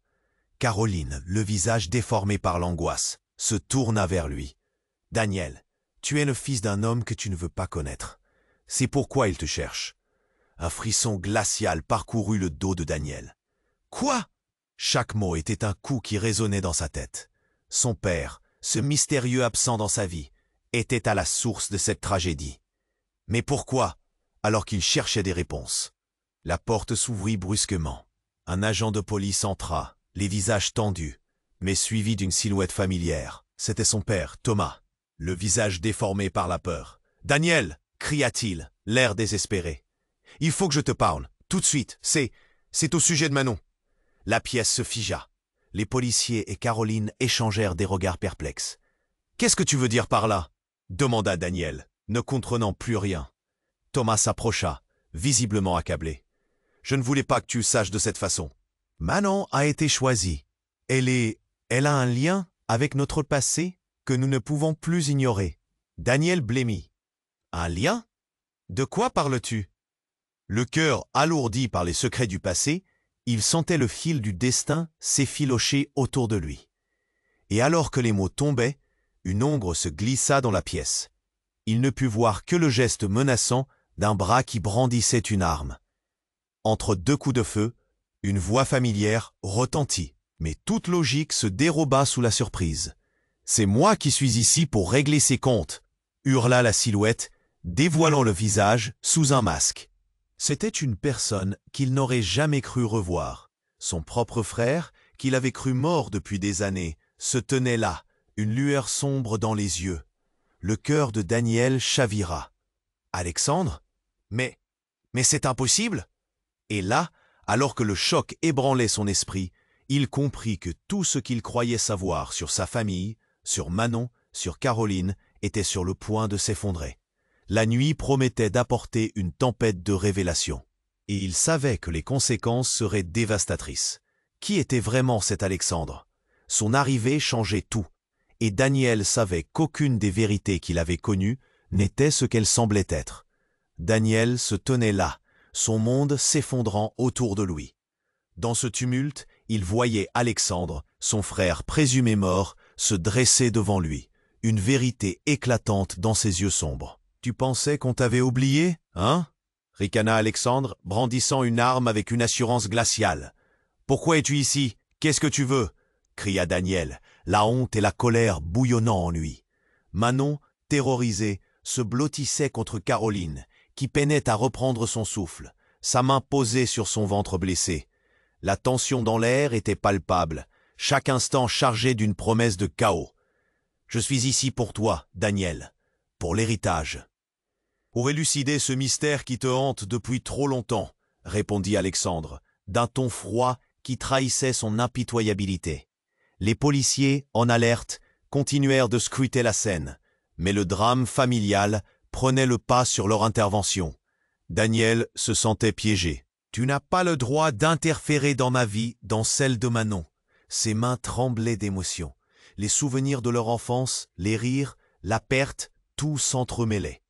Caroline, le visage déformé par l'angoisse, se tourna vers lui. « Daniel, tu es le fils d'un homme que tu ne veux pas connaître. C'est pourquoi il te cherche. Un frisson glacial parcourut le dos de Daniel. Quoi? Chaque mot était un coup qui résonnait dans sa tête. Son père, ce mystérieux absent dans sa vie, était à la source de cette tragédie. Mais pourquoi? Alors qu'il cherchait des réponses. La porte s'ouvrit brusquement. Un agent de police entra, les visages tendus, mais suivi d'une silhouette familière. C'était son père, Thomas, le visage déformé par la peur. « Daniel !» cria-t-il, l'air désespéré. « Il faut que je te parle, tout de suite, c'est au sujet de Manon. » La pièce se figea. Les policiers et Caroline échangèrent des regards perplexes. « Qu'est-ce que tu veux dire par là ?» demanda Daniel, ne comprenant plus rien. Thomas s'approcha, visiblement accablé. « Je ne voulais pas que tu saches de cette façon. Manon a été choisie. Elle a un lien avec notre passé que nous ne pouvons plus ignorer. » Daniel blêmit. « Un lien? De quoi parles-tu » Le cœur alourdi par les secrets du passé, il sentait le fil du destin s'effilocher autour de lui. Et alors que les mots tombaient, une ombre se glissa dans la pièce. Il ne put voir que le geste menaçant d'un bras qui brandissait une arme. Entre deux coups de feu, une voix familière retentit, mais toute logique se déroba sous la surprise. « C'est moi qui suis ici pour régler ses comptes !» hurla la silhouette, dévoilant le visage sous un masque. C'était une personne qu'il n'aurait jamais cru revoir. Son propre frère, qu'il avait cru mort depuis des années, se tenait là, une lueur sombre dans les yeux. Le cœur de Daniel chavira. « Alexandre? Mais c'est impossible !» Et là, alors que le choc ébranlait son esprit, il comprit que tout ce qu'il croyait savoir sur sa famille, sur Manon, sur Caroline, était sur le point de s'effondrer. La nuit promettait d'apporter une tempête de révélations. Et il savait que les conséquences seraient dévastatrices. Qui était vraiment cet Alexandre? Son arrivée changeait tout. Et Daniel savait qu'aucune des vérités qu'il avait connues n'était ce qu'elle semblait être. Daniel se tenait là, son monde s'effondrant autour de lui. Dans ce tumulte, il voyait Alexandre, son frère présumé mort, se dresser devant lui, une vérité éclatante dans ses yeux sombres. « Tu pensais qu'on t'avait oublié, hein ?» ricana Alexandre, brandissant une arme avec une assurance glaciale. « Pourquoi es-tu ici? Qu'est-ce que tu veux ?» cria Daniel, la honte et la colère bouillonnant en lui. Manon, terrorisée, se blottissait contre Caroline, qui peinait à reprendre son souffle, sa main posée sur son ventre blessé. La tension dans l'air était palpable, chaque instant chargé d'une promesse de chaos. « Je suis ici pour toi, Daniel, pour l'héritage. » « Pour élucider ce mystère qui te hante depuis trop longtemps, » répondit Alexandre, d'un ton froid qui trahissait son impitoyabilité. Les policiers, en alerte, continuèrent de scruter la scène, mais le drame familial prenait le pas sur leur intervention. Daniel se sentait piégé. « Tu n'as pas le droit d'interférer dans ma vie, dans celle de Manon. » Ses mains tremblaient d'émotion. Les souvenirs de leur enfance, les rires, la perte, tout s'entremêlait.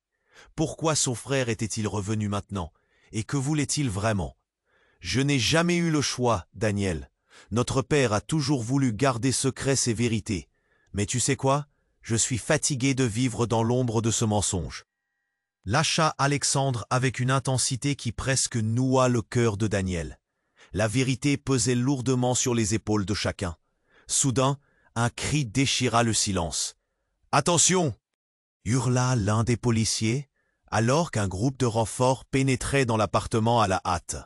Pourquoi son frère était-il revenu maintenant? Et que voulait-il vraiment? « Je n'ai jamais eu le choix, Daniel. Notre père a toujours voulu garder secret ses vérités. Mais tu sais quoi? Je suis fatigué de vivre dans l'ombre de ce mensonge. » Lâcha Alexandre avec une intensité qui presque noua le cœur de Daniel. La vérité pesait lourdement sur les épaules de chacun. Soudain, un cri déchira le silence. « Attention !» hurla l'un des policiers, alors qu'un groupe de renforts pénétrait dans l'appartement à la hâte.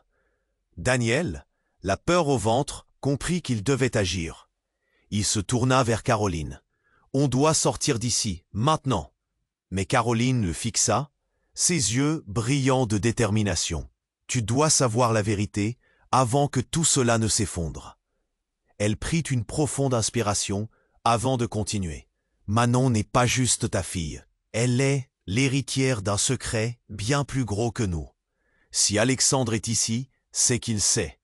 Daniel, la peur au ventre, comprit qu'il devait agir. Il se tourna vers Caroline. « On doit sortir d'ici, maintenant !» Mais Caroline le fixa, ses yeux brillants de détermination. « Tu dois savoir la vérité avant que tout cela ne s'effondre. » Elle prit une profonde inspiration avant de continuer. « Manon n'est pas juste ta fille. Elle est l'héritière d'un secret bien plus gros que nous. Si Alexandre est ici, c'est qu'il sait. »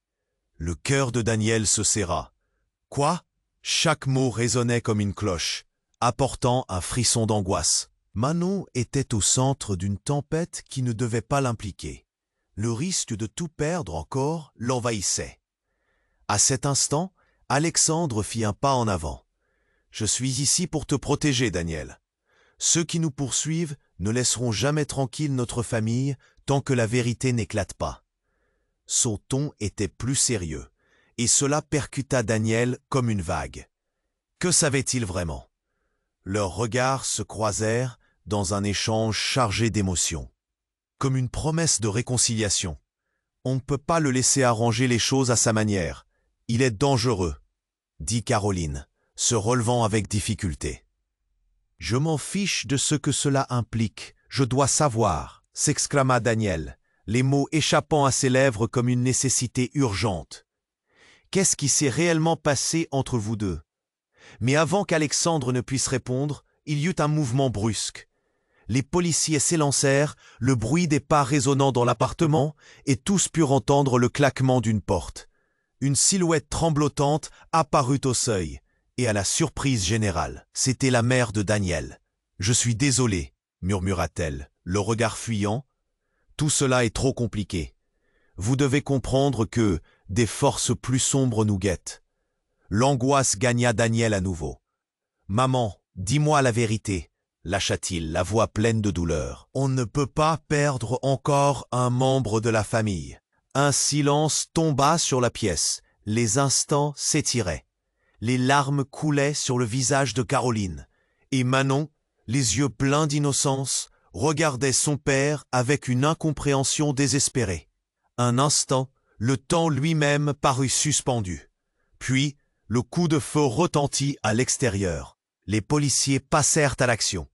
Le cœur de Daniel se serra. « Quoi ?» Chaque mot résonnait comme une cloche, apportant un frisson d'angoisse. Manon était au centre d'une tempête qui ne devait pas l'impliquer. Le risque de tout perdre encore l'envahissait. À cet instant, Alexandre fit un pas en avant. « Je suis ici pour te protéger, Daniel. Ceux qui nous poursuivent ne laisseront jamais tranquille notre famille tant que la vérité n'éclate pas. » Son ton était plus sérieux, et cela percuta Daniel comme une vague. Que savait-il vraiment? Leurs regards se croisèrent dans un échange chargé d'émotions. Comme une promesse de réconciliation. On ne peut pas le laisser arranger les choses à sa manière. Il est dangereux, dit Caroline, se relevant avec difficulté. Je m'en fiche de ce que cela implique, je dois savoir, s'exclama Daniel, les mots échappant à ses lèvres comme une nécessité urgente. Qu'est-ce qui s'est réellement passé entre vous deux? Mais avant qu'Alexandre ne puisse répondre, il y eut un mouvement brusque. Les policiers s'élancèrent, le bruit des pas résonnant dans l'appartement, et tous purent entendre le claquement d'une porte. Une silhouette tremblotante apparut au seuil, et à la surprise générale, c'était la mère de Daniel. « Je suis désolée, » murmura-t-elle, le regard fuyant. « Tout cela est trop compliqué. Vous devez comprendre que des forces plus sombres nous guettent. » L'angoisse gagna Daniel à nouveau. « Maman, dis-moi la vérité, » lâcha-t-il, la voix pleine de douleur. « On ne peut pas perdre encore un membre de la famille. » Un silence tomba sur la pièce. Les instants s'étiraient. Les larmes coulaient sur le visage de Caroline. Et Manon, les yeux pleins d'innocence, regardait son père avec une incompréhension désespérée. Un instant, le temps lui-même parut suspendu. Puis, le coup de feu retentit à l'extérieur. Les policiers passèrent à l'action,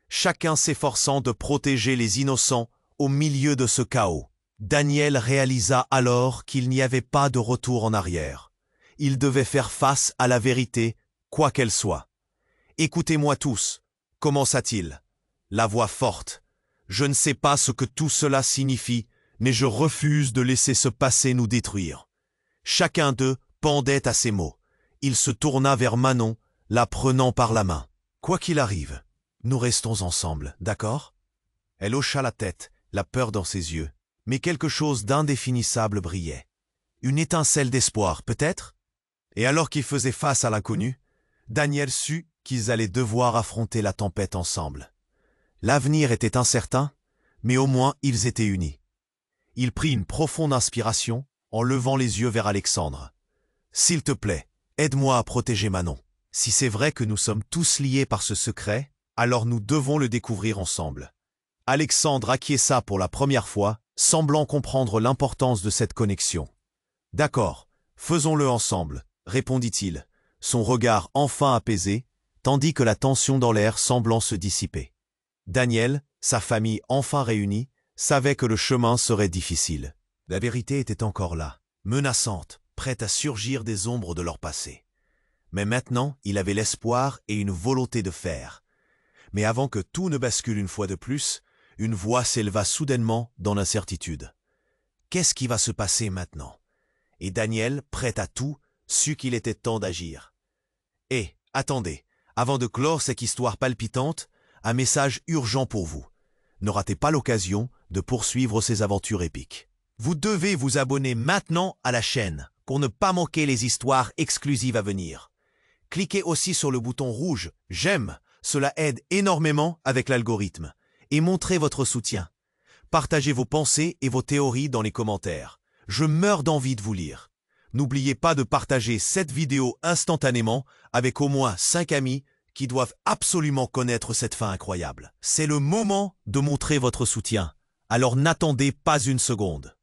chacun s'efforçant de protéger les innocents au milieu de ce chaos. Daniel réalisa alors qu'il n'y avait pas de retour en arrière. Il devait faire face à la vérité, quoi qu'elle soit. « Écoutez-moi tous, » commença-t-il, la voix forte. « Je ne sais pas ce que tout cela signifie, mais je refuse de laisser ce passé nous détruire. » Chacun d'eux pendait à ses mots. Il se tourna vers Manon, la prenant par la main. « Quoi qu'il arrive, nous restons ensemble, d'accord ?» Elle hocha la tête, la peur dans ses yeux. Mais quelque chose d'indéfinissable brillait. Une étincelle d'espoir, peut-être? Et alors qu'ils faisaient face à l'inconnu, Daniel sut qu'ils allaient devoir affronter la tempête ensemble. L'avenir était incertain, mais au moins ils étaient unis. Il prit une profonde inspiration en levant les yeux vers Alexandre. « S'il te plaît, aide-moi à protéger Manon. Si c'est vrai que nous sommes tous liés par ce secret, alors nous devons le découvrir ensemble. » Alexandre acquiesça pour la première fois, semblant comprendre l'importance de cette connexion. « D'accord, faisons-le ensemble, » répondit-il, son regard enfin apaisé, tandis que la tension dans l'air semblant se dissiper. Daniel, sa famille enfin réunie, savait que le chemin serait difficile. La vérité était encore là, menaçante, prête à surgir des ombres de leur passé. Mais maintenant, il avait l'espoir et une volonté de faire. Mais avant que tout ne bascule une fois de plus, une voix s'éleva soudainement dans l'incertitude. Qu'est-ce qui va se passer maintenant? Et Daniel, prêt à tout, sut qu'il était temps d'agir. Et, attendez, avant de clore cette histoire palpitante, un message urgent pour vous. Ne ratez pas l'occasion de poursuivre ces aventures épiques. Vous devez vous abonner maintenant à la chaîne pour ne pas manquer les histoires exclusives à venir. Cliquez aussi sur le bouton rouge « J'aime », cela aide énormément avec l'algorithme. Et montrez votre soutien. Partagez vos pensées et vos théories dans les commentaires. Je meurs d'envie de vous lire. N'oubliez pas de partager cette vidéo instantanément avec au moins 5 amis qui doivent absolument connaître cette fin incroyable. C'est le moment de montrer votre soutien. Alors n'attendez pas une seconde.